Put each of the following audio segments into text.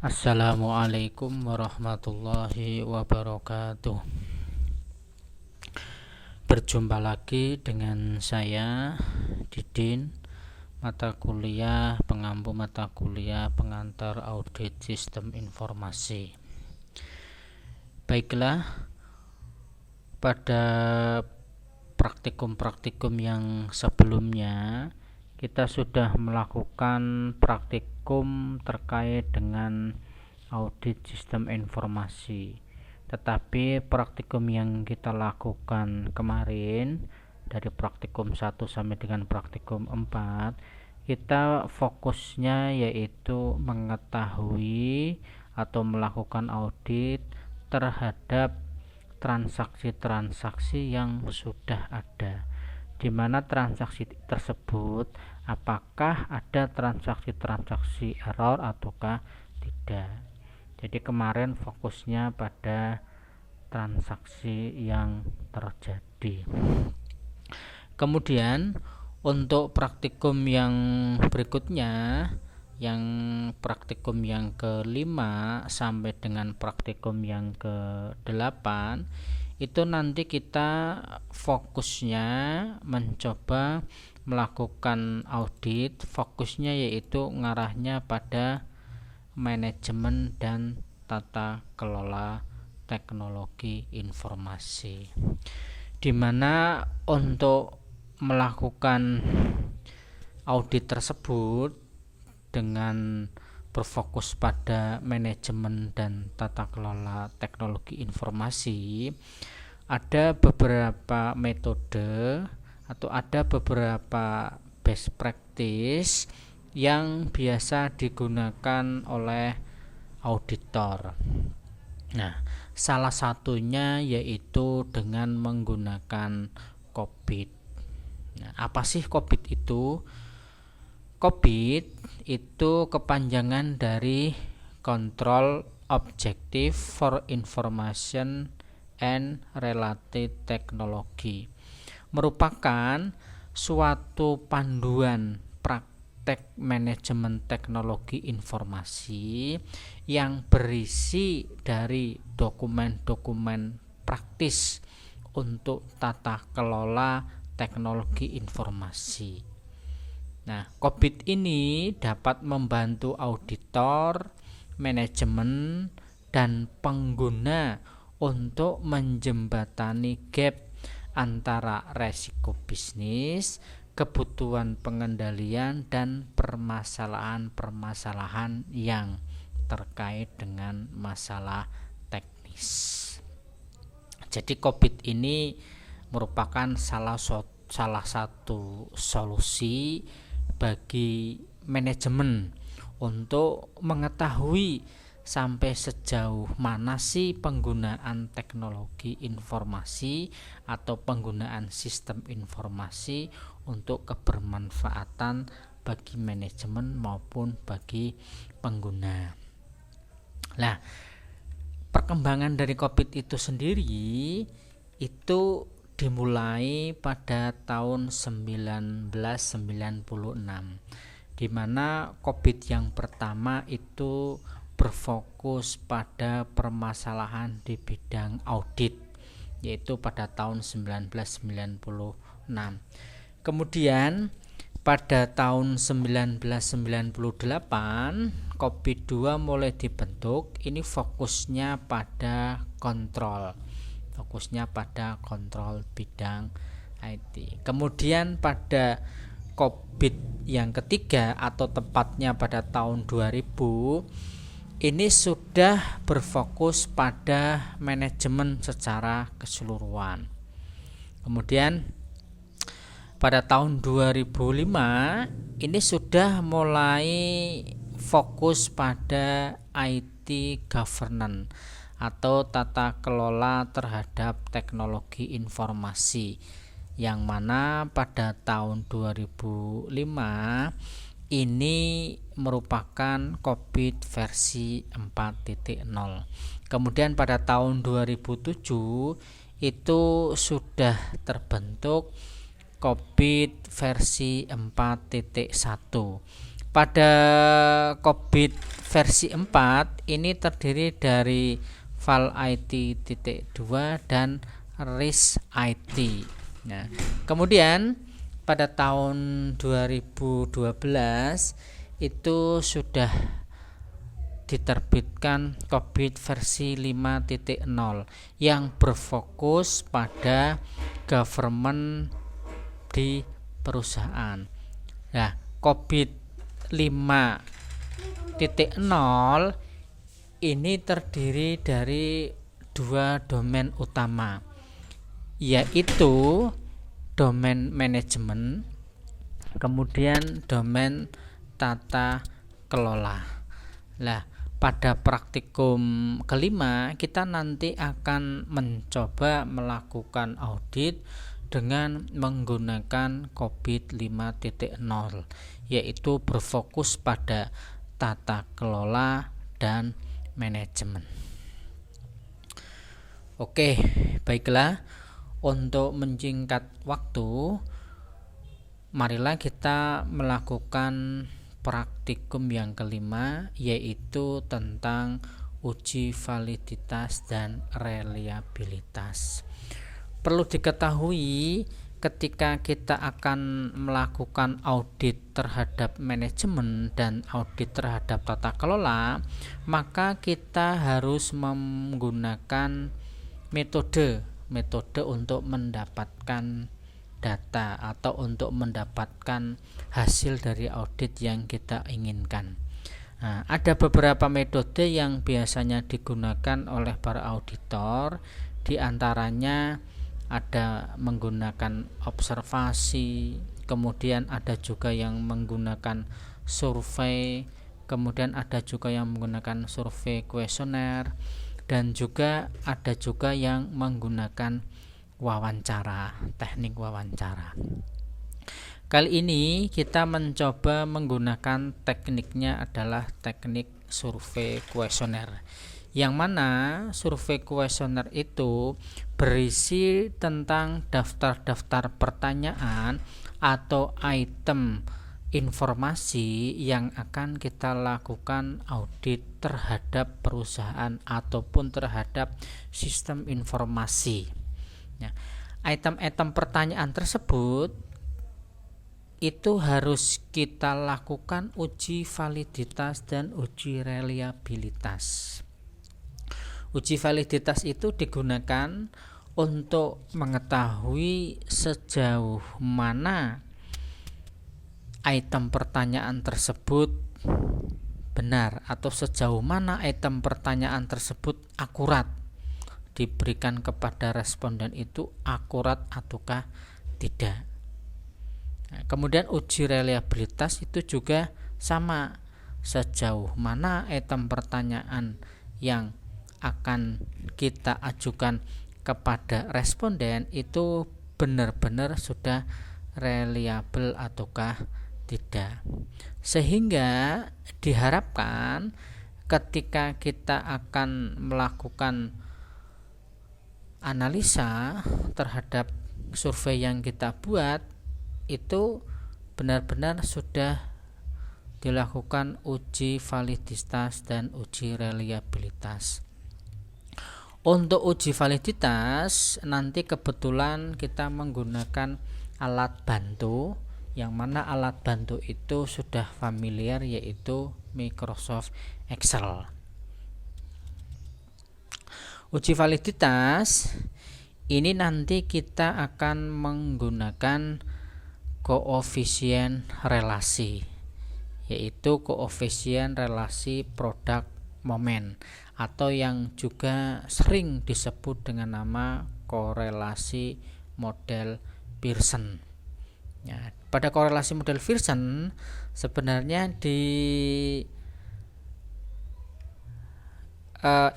Assalamualaikum warahmatullahi wabarakatuh. Berjumpa lagi dengan saya Didin, mata kuliah pengampu mata kuliah pengantar audit sistem informasi. Baiklah, pada praktikum-praktikum yang sebelumnya kita sudah melakukan praktikum terkait dengan audit sistem informasi. Tetapi praktikum yang kita lakukan kemarin dari praktikum 1 sampai dengan praktikum 4, kita fokusnya yaitu mengetahui atau melakukan audit terhadap transaksi-transaksi yang sudah ada, di mana transaksi tersebut apakah ada transaksi-transaksi error ataukah tidak. Jadi kemarin fokusnya pada transaksi yang terjadi. Kemudian untuk praktikum yang berikutnya, yang praktikum yang kelima sampai dengan praktikum yang ke-8, itu nanti kita fokusnya mencoba melakukan audit, fokusnya yaitu ngarahnya pada manajemen dan tata kelola teknologi informasi, di mana untuk melakukan audit tersebut dengan berfokus pada manajemen dan tata kelola teknologi informasi, ada beberapa metode atau ada beberapa best practice yang biasa digunakan oleh auditor. Nah, salah satunya yaitu dengan menggunakan COBIT. Nah, apa sih COBIT itu? COBIT itu kepanjangan dari Control Objective for Information and Related Technology, merupakan suatu panduan praktek manajemen teknologi informasi yang berisi dari dokumen-dokumen praktis untuk tata kelola teknologi informasi. Nah, COBIT ini dapat membantu auditor, manajemen, dan pengguna untuk menjembatani gap antara resiko bisnis, kebutuhan pengendalian, dan permasalahan-permasalahan yang terkait dengan masalah teknis. Jadi COBIT ini merupakan salah satu solusi bagi manajemen untuk mengetahui sampai sejauh mana sih penggunaan teknologi informasi atau penggunaan sistem informasi untuk kebermanfaatan bagi manajemen maupun bagi pengguna. Nah, perkembangan dari COBIT itu sendiri itu dimulai pada tahun 1996, di mana COBIT yang pertama itu berfokus pada permasalahan di bidang audit, yaitu pada tahun 1996. Kemudian pada tahun 1998 COBIT 2 mulai dibentuk. Ini fokusnya pada kontrol bidang IT. Kemudian pada COBIT yang ketiga atau tepatnya pada tahun 2000, ini sudah berfokus pada manajemen secara keseluruhan. Kemudian pada tahun 2005 ini sudah mulai fokus pada IT governance atau tata kelola terhadap teknologi informasi, yang mana pada tahun 2005 ini merupakan COBIT versi 4.0. Kemudian pada tahun 2007 itu sudah terbentuk COBIT versi 4.1. Pada COBIT versi 4 ini terdiri dari val IT.2 dan RIS IT. Nah, kemudian pada tahun 2012 itu sudah diterbitkan COBIT versi 5.0 yang berfokus pada government di perusahaan. Nah, COBIT 5.0 ini terdiri dari dua domain utama, yaitu domain manajemen, kemudian domain tata kelola. Nah, pada praktikum kelima kita nanti akan mencoba melakukan audit dengan menggunakan COBIT 5.0, yaitu berfokus pada tata kelola dan manajemen. Oke, baiklah, untuk menyingkat waktu, marilah kita melakukan praktikum yang kelima, yaitu tentang uji validitas dan reliabilitas. Perlu diketahui, ketika kita akan melakukan audit terhadap manajemen dan audit terhadap tata kelola, maka kita harus menggunakan metode untuk mendapatkan data atau untuk mendapatkan hasil dari audit yang kita inginkan. Nah, ada beberapa metode yang biasanya digunakan oleh para auditor, di antaranya ada menggunakan observasi, kemudian ada juga yang menggunakan survei, kemudian ada juga yang menggunakan survei kuesioner, dan juga ada juga yang menggunakan wawancara, teknik wawancara. Kali ini kita mencoba menggunakan tekniknya adalah teknik survei kuesioner, yang mana survei kuesioner itu berisi tentang daftar-daftar pertanyaan atau item informasi yang akan kita lakukan audit terhadap perusahaan ataupun terhadap sistem informasi. Ya, item-item pertanyaan tersebut itu harus kita lakukan uji validitas dan uji reliabilitas. Uji validitas itu digunakan untuk mengetahui sejauh mana item pertanyaan tersebut benar atau sejauh mana item pertanyaan tersebut akurat, diberikan kepada responden itu akurat ataukah tidak. Nah, kemudian uji reliabilitas itu juga sama, sejauh mana item pertanyaan yang akan kita ajukan kepada responden itu benar-benar sudah reliable ataukah tidak. Sehingga diharapkan ketika kita akan melakukan analisa terhadap survei yang kita buat, itu benar-benar sudah dilakukan uji validitas dan uji reliabilitas. Untuk uji validitas nanti kebetulan kita menggunakan alat bantu, yang mana alat bantu itu sudah familiar, yaitu Microsoft Excel. Uji validitas ini nanti kita akan menggunakan koefisien relasi, yaitu koefisien relasi produk momen, atau yang juga sering disebut dengan nama korelasi model Pearson. Ya, pada korelasi model Pearson sebenarnya di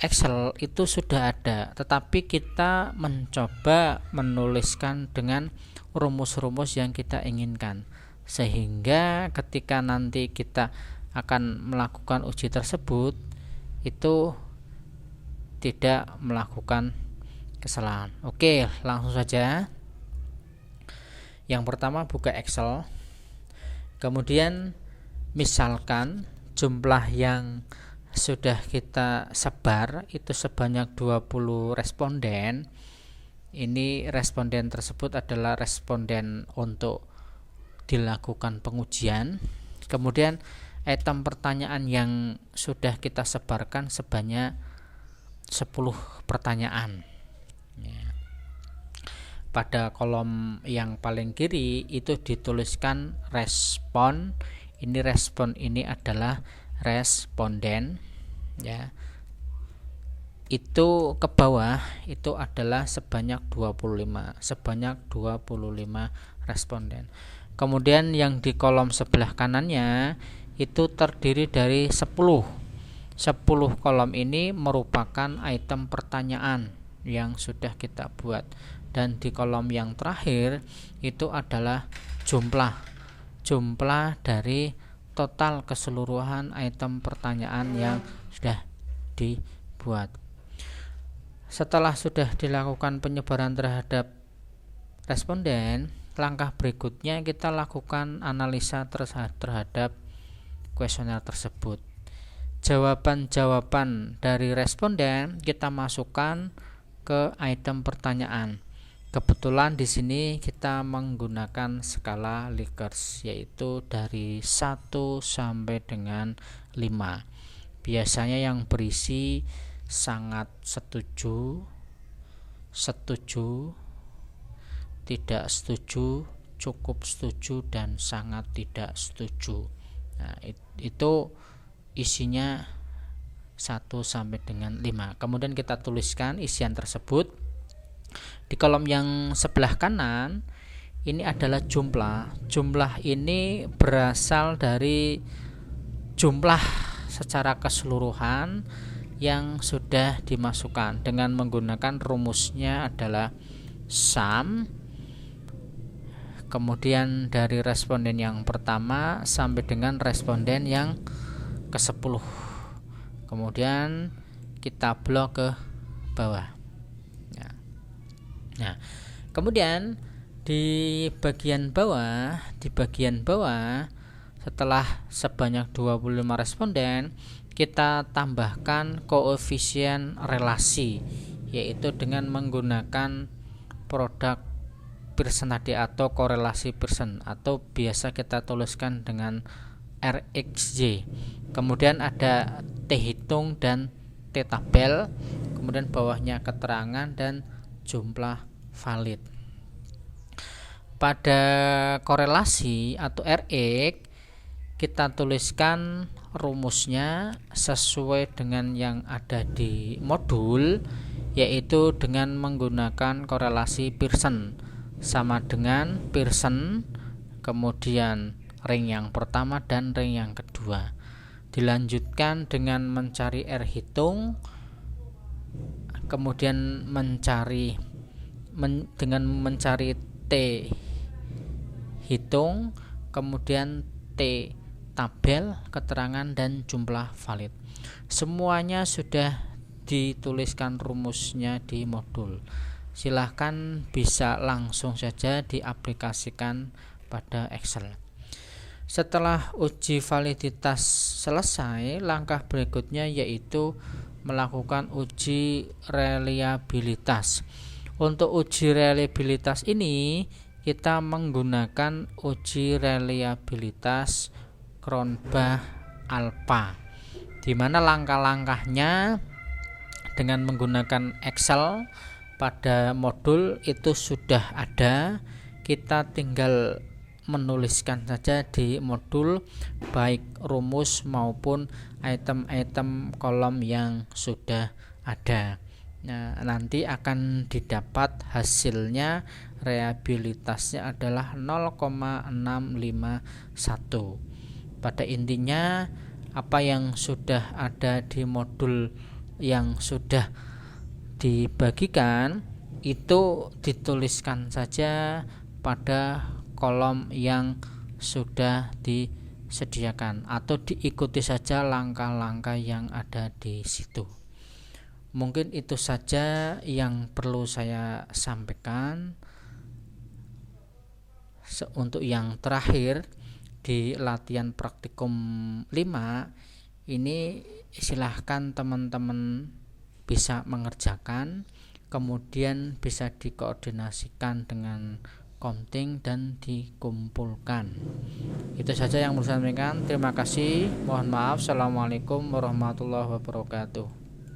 Excel itu sudah ada, tetapi kita mencoba menuliskan dengan rumus-rumus yang kita inginkan, sehingga ketika nanti kita akan melakukan uji tersebut itu tidak melakukan kesalahan. Oke, langsung saja. Yang pertama, buka Excel, kemudian misalkan jumlah yang sudah kita sebar itu sebanyak 20 responden. Ini responden tersebut adalah responden untuk dilakukan pengujian. Kemudian item pertanyaan yang sudah kita sebarkan sebanyak 10 pertanyaan. Ya. Pada kolom yang paling kiri itu dituliskan respon. Ini respon ini adalah responden, ya. Itu ke bawah itu adalah sebanyak 25 responden. Kemudian yang di kolom sebelah kanannya itu terdiri dari 10 kolom. Ini merupakan item pertanyaan yang sudah kita buat, dan di kolom yang terakhir itu adalah jumlah dari total keseluruhan item pertanyaan yang sudah dibuat. Setelah sudah dilakukan penyebaran terhadap responden, langkah berikutnya kita lakukan analisa terhadap kuesioner tersebut. Jawaban-jawaban dari responden kita masukkan ke item pertanyaan. Kebetulan di sini kita menggunakan skala Likert, yaitu dari 1 sampai dengan 5. Biasanya yang berisi sangat setuju, tidak setuju, cukup setuju, dan sangat tidak setuju. Nah, itu isinya 1 sampai dengan 5. Kemudian kita tuliskan isian tersebut. Di kolom yang sebelah kanan ini adalah jumlah. Jumlah ini berasal dari jumlah secara keseluruhan yang sudah dimasukkan dengan menggunakan rumusnya adalah sum. Kemudian dari responden yang pertama sampai dengan responden yang ke-10. Kemudian kita blok ke bawah. Nah, kemudian di bagian bawah setelah sebanyak 25 responden, kita tambahkan koefisien relasi, yaitu dengan menggunakan produk Pearson tadi atau korelasi Pearson, atau biasa kita tuliskan dengan RxJ. Kemudian ada T hitung dan T tabel, kemudian bawahnya keterangan dan jumlah valid. Pada korelasi atau Rx kita tuliskan rumusnya sesuai dengan yang ada di modul, yaitu dengan menggunakan korelasi Pearson, sama dengan Pearson, kemudian ring yang pertama dan ring yang kedua. Dilanjutkan dengan mencari R hitung, kemudian dengan mencari T hitung, kemudian T tabel, keterangan, dan jumlah valid. Semuanya sudah dituliskan rumusnya di modul. Silahkan bisa langsung saja diaplikasikan pada Excel. Setelah uji validitas selesai, langkah berikutnya yaitu melakukan uji reliabilitas. Untuk uji reliabilitas ini kita menggunakan uji reliabilitas Cronbach-Alpha, di mana langkah-langkahnya dengan menggunakan Excel pada modul itu sudah ada. Kita tinggal menuliskan saja di modul, baik rumus maupun item-item kolom yang sudah ada. Nah, nanti akan didapat hasilnya, reliabilitasnya adalah 0,651. Pada intinya apa yang sudah ada di modul yang sudah dibagikan itu dituliskan saja pada kolom yang sudah disediakan, atau diikuti saja langkah-langkah yang ada di situ. Mungkin itu saja yang perlu saya sampaikan. Untuk yang terakhir di latihan praktikum 5 Ini silahkan teman-teman bisa mengerjakan, kemudian bisa dikoordinasikan dengan Komting dan dikumpulkan. Itu saja yang bisa saya sampaikan. Terima kasih. Mohon maaf. Assalamualaikum warahmatullahi wabarakatuh.